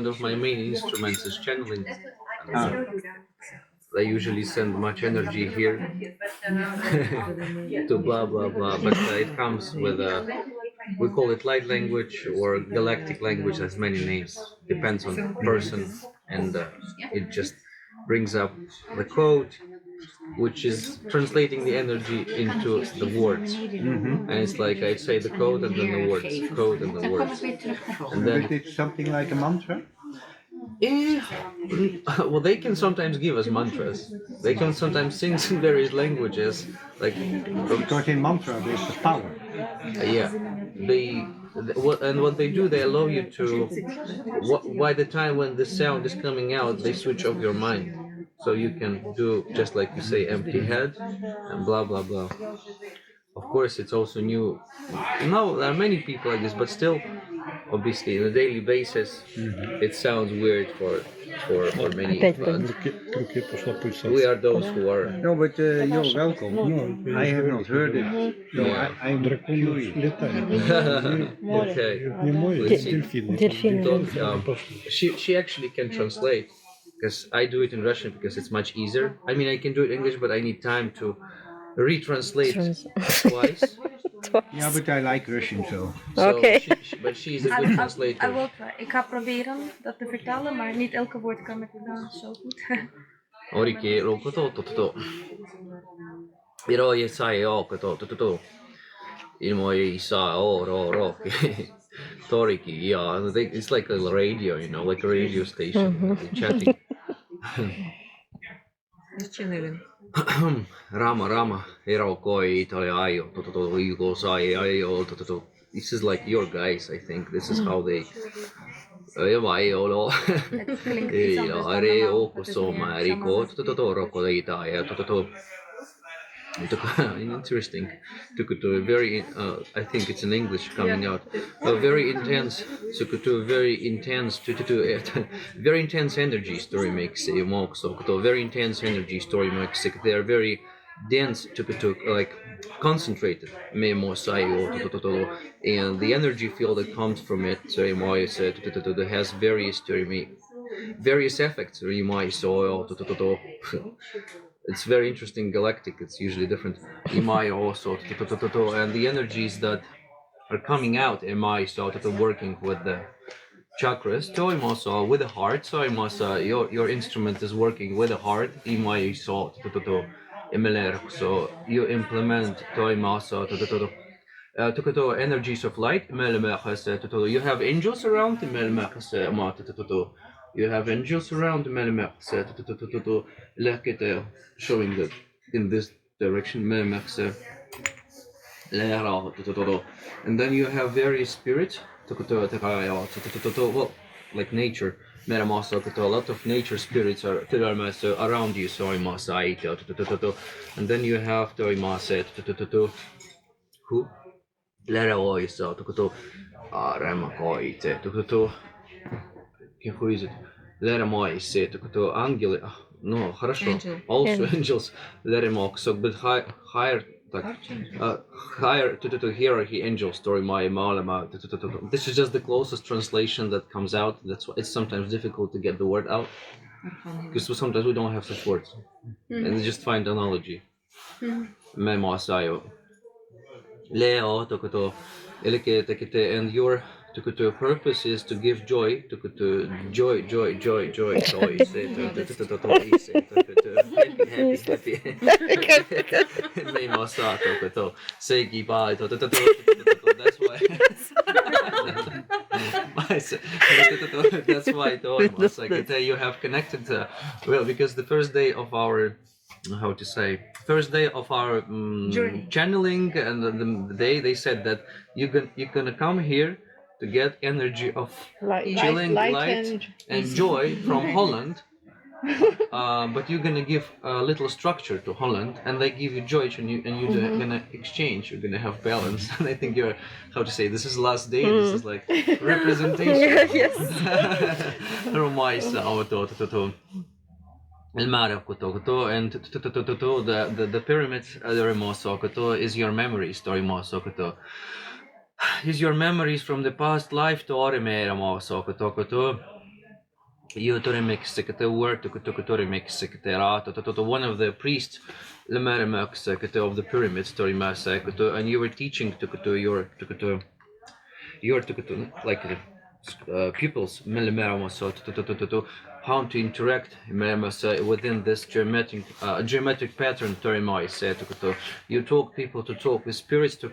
of my main instruments is channeling. I usually send much energy here to blah blah blah, but it comes with a, we call it light language or galactic language, has many names, depends on the person, and it just brings up the code, which is translating the energy into the words. And it's like I'd say the code and then the words, code and the words. And then is it something like a mantra? Well, they can sometimes give us mantras. They can sometimes sing in various languages, like Because in mantra there's the power. yeah. What they do, they allow you to. By the time when the sound is coming out, they switch off your mind, so you can do just like you say, empty head, and blah blah blah. Of course, it's also new. Now there are many people like this, but still, obviously, on a daily basis, it sounds weird for many of us. We are those who are. No, but you're welcome. I have not heard it, so Yeah. I'm curious. Okay. Let's see. She actually can translate, because I do it in Russian because it's much easier. I mean, I can do it in English, but I need time to retranslate twice. Yeah, but I like Russian, so. Okay. But she's a good translator. I will try. Ik ga proberen dat te vertalen, maar niet elke woord kan ik zo goed. Orike rokoto toto. Iro ye sai okoto toto. Imo ye sa o ro. Toriki, yeah, it's like a radio, like a radio station, chatting. Rama, ero koi itali ayo, toto igo sai ayo, toto. This is like your guys, I think. This is how they. Het klinkt iets anders dan Interesting. Very, I think it's in English coming out. Very intense. Very intense. Very intense energy story makes very intense energy story makes. They are very dense. Like concentrated. And the energy field that comes from it. Has various effects. It's very interesting, galactic, it's usually different. Imai also, and the energies that are coming out, Imai, so working with the chakras, also with the heart, so your instrument is working with the heart, Imai, so you implement energies of light, you have angels around, you have angels around, showing that in this direction, and then you have various spirits, well, like nature, a lot of nature spirits are around you, and then you have who? Who is it? Ангелы. No, хорошо. Also angels. But higher, higher to hierarchy angel story. This is just the closest translation that comes out. That's why it's sometimes difficult to get the word out, because sometimes we don't have such words, and just find analogy. Leo and your purpose is to give joy, joy, say goodbye, that's why. That's why you have connected, well, because the first day of our, channeling, and the day they said that you're gonna come here to get energy of chilling, light and joy from Holland, but you're gonna give a little structure to Holland, and they give you joy, and you're gonna exchange. You're gonna have balance, and I think you're this is last day. This is like representation. Yes. And the pyramids is your memory story. Is your memories from the past life to you to remix the word to remix the one of the priests of the pyramids to remix and you were teaching to your like pupils how to interact within this geometric pattern you talk people to talk with spirits to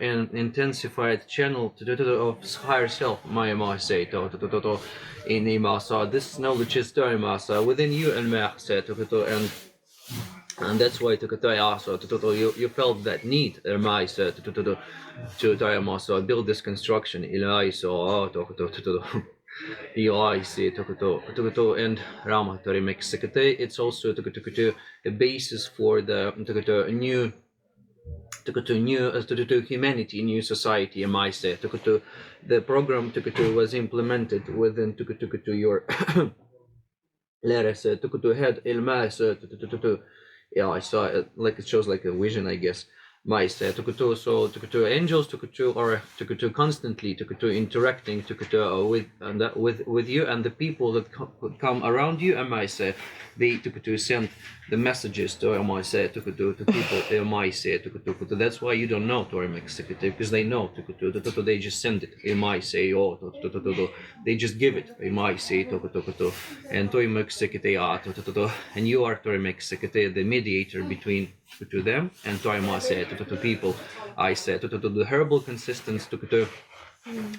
an intensified channel of higher self in this knowledge is within you and that's why you felt that need to build this construction and Ramatori makes it's also a basis for the new humanity, new society. The program was implemented within your letters head yeah, I saw it like it shows like a vision, I guess. Mice angels are constantly interacting with you and the people that come around you and mice they send the messages to mice to people mice that's why you don't know because they know they just send it mice they just give it mice and and you are the mediator between to them and to people. I said to the herbal consistence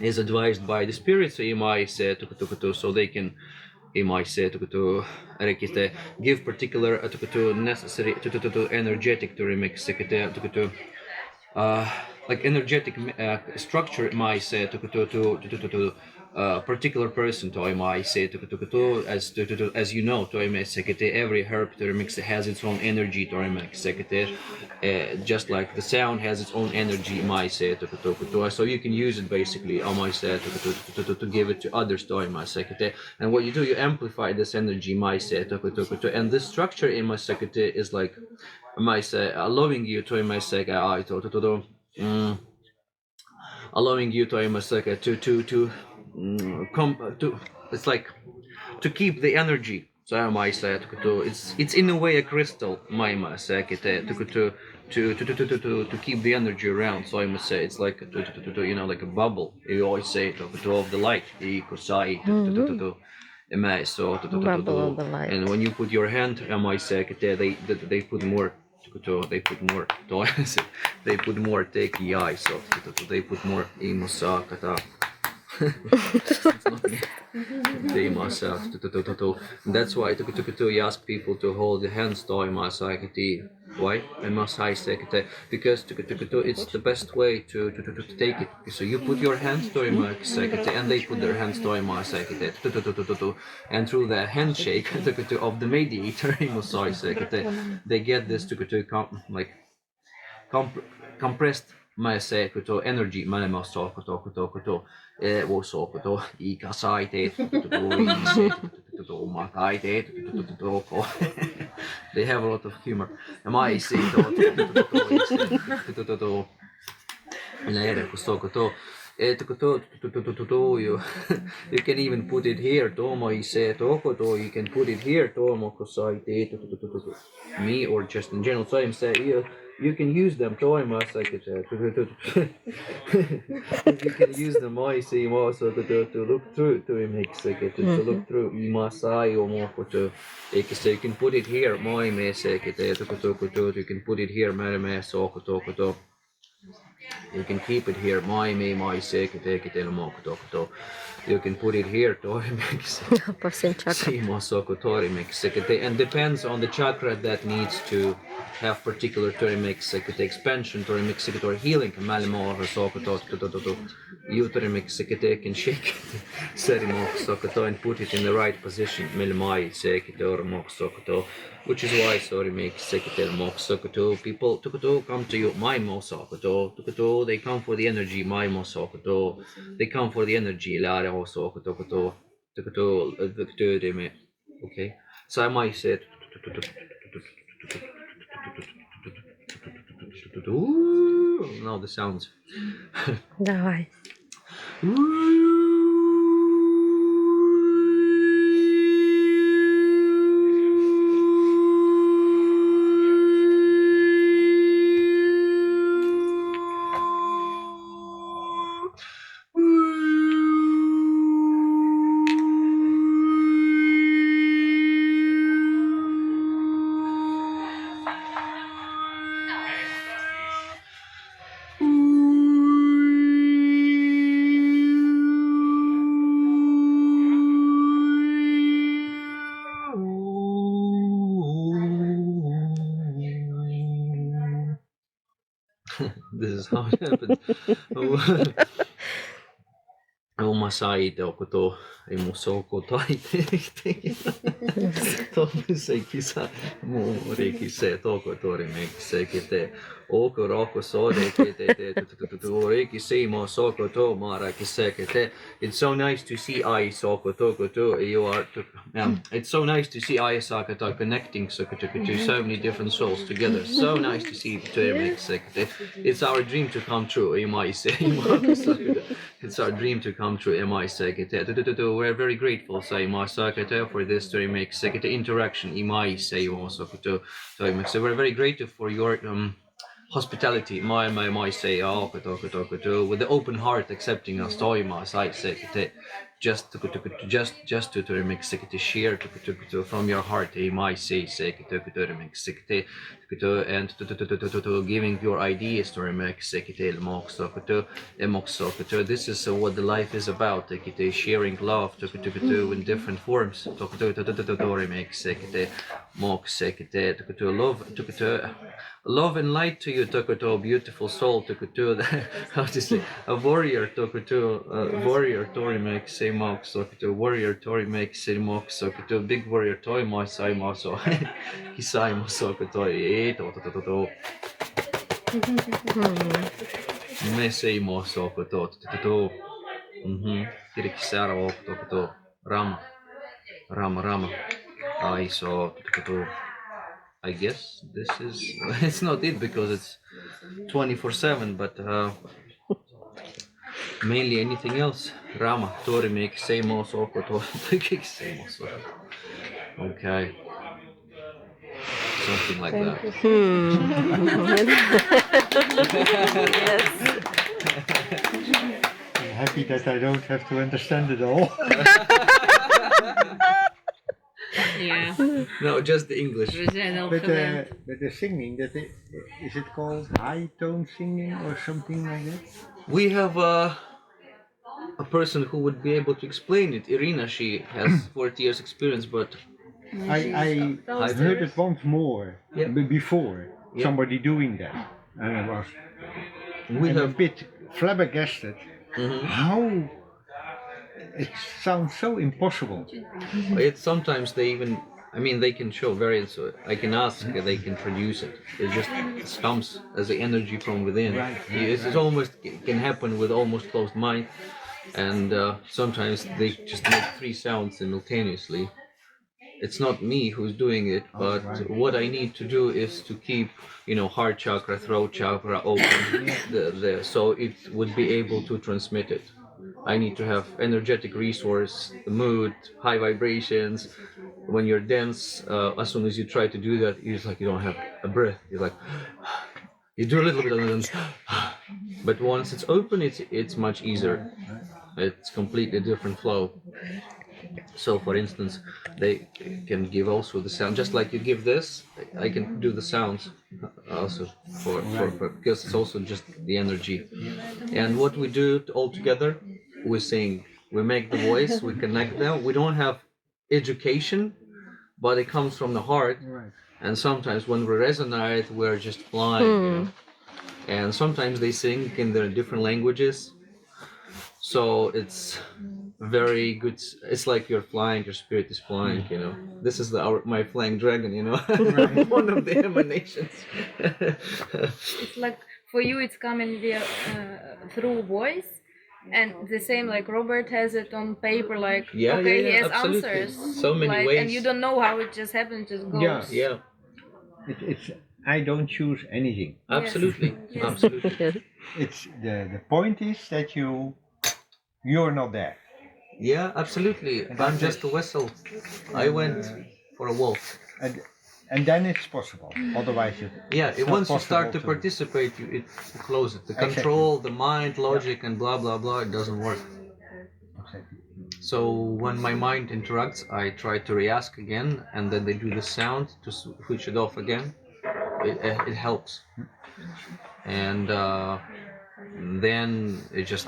is advised by the spirits so they can give particular necessary energetic to remix like energetic structure to particular person as you know every herb to remix has its own energy to remix just like the sound has its own energy so you can use it basically to give it to others and what you do you amplify this energy and this structure in is like allowing you to allowing you to it's like to keep the energy so it's in a way a crystal to keep the energy around so I must say it's like like a bubble you always say of the light Bubble of the light. and when you put your hand they put more they put more take the eye so they put more they must that's why you ask people to hold the hands why I must because it's the best way to take it so you put your hands to and they put their hands to and through the handshake of the mediator they get this like compressed energy they have a lot of humor you can even put it here you can put it here me or just in general so I'm saying you can use them you can use them also to look through to look through so you can put it here you can put it here you can keep it here you can put it here and depends on the chakra that needs to have particular expansion or healing you can shake and put it in the right position which is why people come to you they come for the energy they come for the energy okay so I might say now the sounds Давай. This is how it happens. Oma sai toko to e mo soko tai te toku se kisa mo reiki se toko tori me se ki te oko roko so reiki te reiki se mo soko to mara ki se ki te. It's so nice to see I soko toko to you are it's so nice to see I saka to connecting to so many different souls together. So nice to see to make se ki te. It's our dream to come true, you might say. It's our dream to come true, MI Sekete. We're very grateful, say MI Sekete, for this to make Sekete interaction, MI say also to so we're very grateful for your hospitality, my say with the open heart accepting us, toima sai Sekete. Just to make Sekete share to from your heart, MI say Sekete to make Sekete and to giving your ideas to make Sekete this is what the life is about, sharing love in different forms. Love and light to you, beautiful soul, how to say, a warrior, warrior Tori makes say mox, warrior Tori makes say mox, big warrior toy, my sai maso, hisai maso, me say moso, Kirikisaro, Rama. I saw. I guess this is. It's not it because it's 24/7, but mainly anything else. Rama, Tori make same also. Okay, something like that. I'm happy that I don't have to understand it all. Yeah. No, just the English. We zijn al But gewend. the singing, is it called high tone singing or something like that? We have a person who would be able to explain it. Irina, she has 40 years experience, but I heard it once more before somebody doing that, and I was a bit flabbergasted. How it sounds so impossible. It's sometimes they even, I mean, they can show variants. So I can ask, they can produce it. It just comes as the energy from within. Right. It's almost can happen with almost closed mind, and sometimes they just make 3 sounds simultaneously. It's not me who's doing it, but what I need to do is to keep, heart chakra, throat chakra open, so it would be able to transmit it. I need to have energetic resource, the mood, high vibrations. When you're dense, as soon as you try to do that, it's like you don't have a breath. You're like, you do a little bit and then, but once it's open, it's much easier. It's completely different flow. So, for instance, they can give also the sound, just like you give this. I can do the sounds also for because it's also just the energy. And what we do all together, we sing, we make the voice, we connect them. We don't have education, but it comes from the heart. And sometimes when we resonate, we're just flying. And sometimes they sing in their different languages. So it's very good. It's like you're flying, your spirit is flying, This is my flying dragon, one of the emanations. It's like for you, it's coming via through voice, and the same like Robert has it on paper. Like he has absolutely. answers. So many ways, and you don't know how it just happens, just goes. Yeah. It's I don't choose anything. Absolutely, Yes. absolutely. It's the point is that you're not there. Yeah, absolutely. I'm just a vessel. I went for a walk. And then it's possible. Otherwise, Once you start to participate, you close it. The control, the mind, logic, and blah blah blah, it doesn't work. Exactly. So when my mind interacts, I try to re-ask again, and then they do the sound to switch it off again. It helps. And then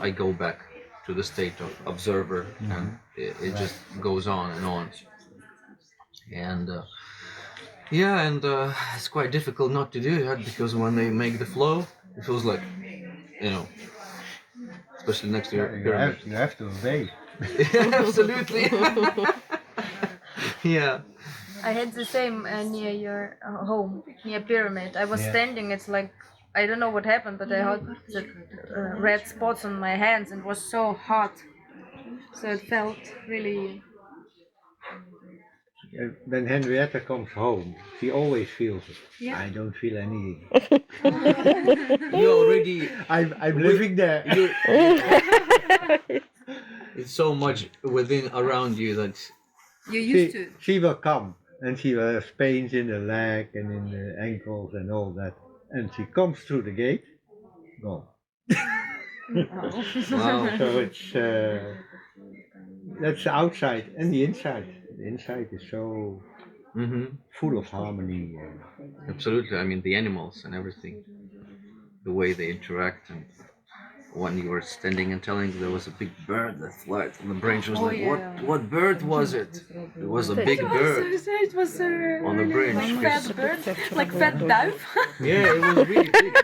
I go back to the state of observer, and it just goes on and on. And it's quite difficult not to do that, because when they make the flow, It feels like, you know, especially next to your pyramid. You have to obey. Absolutely. Yeah. I had the same near your home, near pyramid. I was Yeah. standing. It's like I don't know what happened, but I had the red spots on my hands and it was so hot. So it felt really. When Henrietta comes home, she always feels it. Yeah. I don't feel anything. You already. I'm living there. It's so much within around you that. You used to. She will come and she will have pains in the leg and in the ankles and all that. And she comes through the gate, gone. Wow. So it's that's the outside and the inside. The inside is so Mm-hmm. full of harmony. Absolutely. I mean, the animals and everything, the way they interact, and when you were standing and telling there was a big bird that flied on the branch, was like, what bird was it? It was a big bird It was on the branch. fat bird, like fat duif. Yeah, it was really big.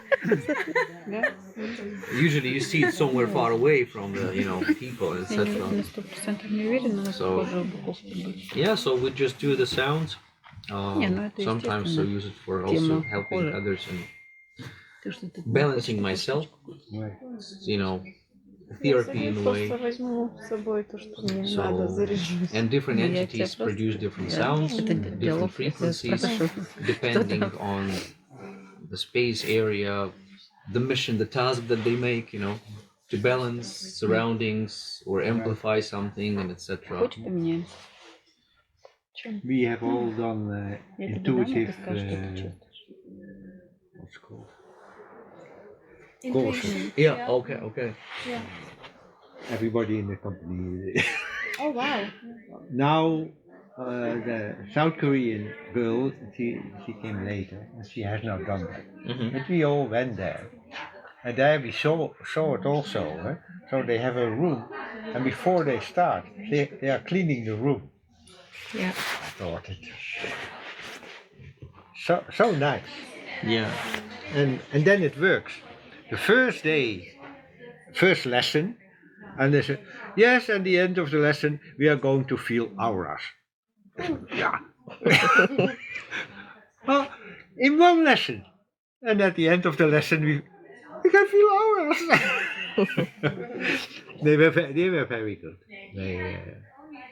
Usually you see it somewhere far away from the, people, etc. So yeah, so we just do the sounds. Sometimes I use it for also helping others and balancing myself. Therapy in a way. So, and different entities produce different sounds, different frequencies, depending on the space area, the mission, the task that they make, to balance surroundings or amplify something, and etc. We have all done intuitive, what's it called? Courses. Yeah, okay. Yeah. Everybody in the company. Oh wow. Now, the South Korean girl, she came later, and she has not done that. Mm-hmm. But we all went there, and there we saw it also. So they have a room, and before they start, they are cleaning the room. Yeah. I thought it so nice, Yeah. and then it works. The first day, first lesson, and they said, yes, at the end of the lesson, we are going to feel auras. Yeah. Well, in one lesson, and at the end of the lesson, we can feel auras. They were very good.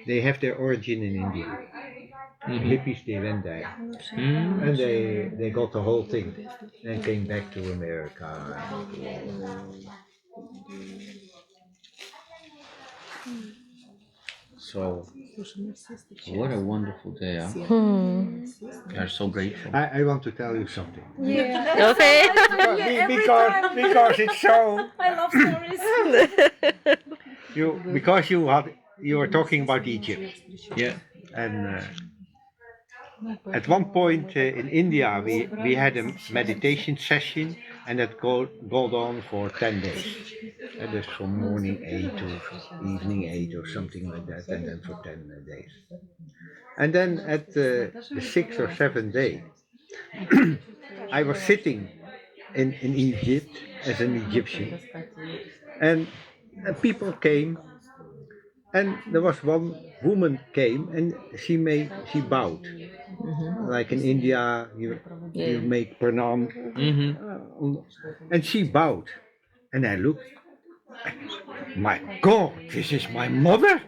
They have their origin in India. Mm-hmm. Hippies, they went there, and they got the whole thing, and came back to America. So, what a wonderful day, huh? We are so grateful. I want to tell you something. Yeah. Okay. Because it's so. I love stories. You were talking about Egypt, Yeah. and at one point in India we had a meditation session, and that go on for 10 days. And that's from morning 8 to evening 8 or something like that, and then for 10 days. And then at the 6th or 7th day, I was sitting in Egypt as an Egyptian, and people came, and there was one woman came, and she bowed. Like in India, you make pranam, and she bowed, and I looked. My God, this is my mother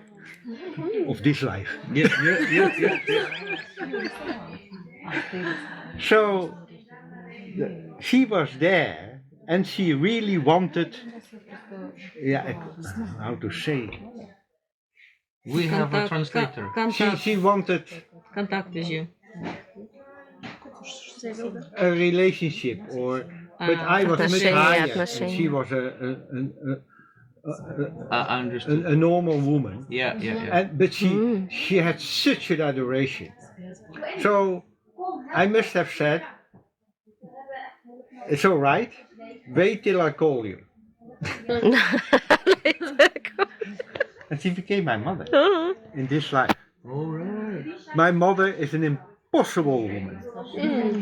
of this life. Yeah. So she was there, and she really wanted. How to say? We have a translator. She wanted Contact with you. a relationship, but I was much higher, and she was I understood. a normal woman. Yeah. But she had such an adoration. So I must have said, it's all right, wait till I call you. And she became my mother in this life. All right. My mother is an impossible woman,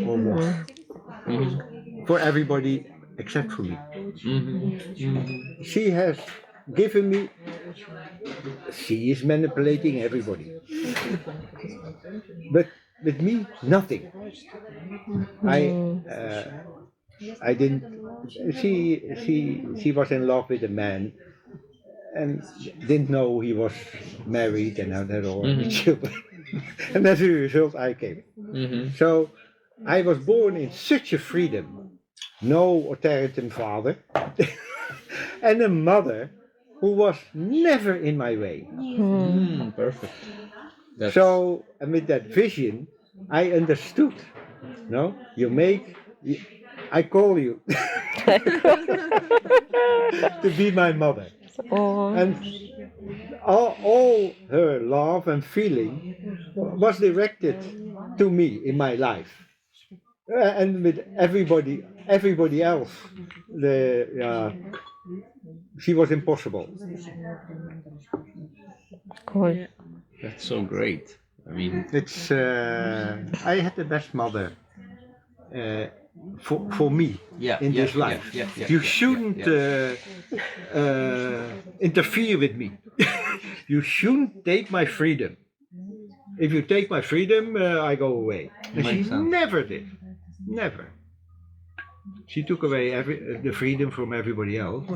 or was, for everybody except for me. Mm-hmm. She has given me, she is manipulating everybody. But with me, nothing. I didn't, she was in love with a man and didn't know he was married and had all the children. And as a result, I came. Mm-hmm. So I was born in such a freedom. No authoritarian father and a mother who was never in my way. Perfect. That's... So, and with that vision, I understood. No, I call you to be my mother. Oh. And all her love and feeling was directed to me in my life. And with everybody else, she was impossible. Cool. That's so great. I mean, It's I had the best mother for me in this life. You shouldn't interfere with me. You shouldn't take my freedom. If you take my freedom, I go away. And she never did. Never. She took away the freedom from everybody else.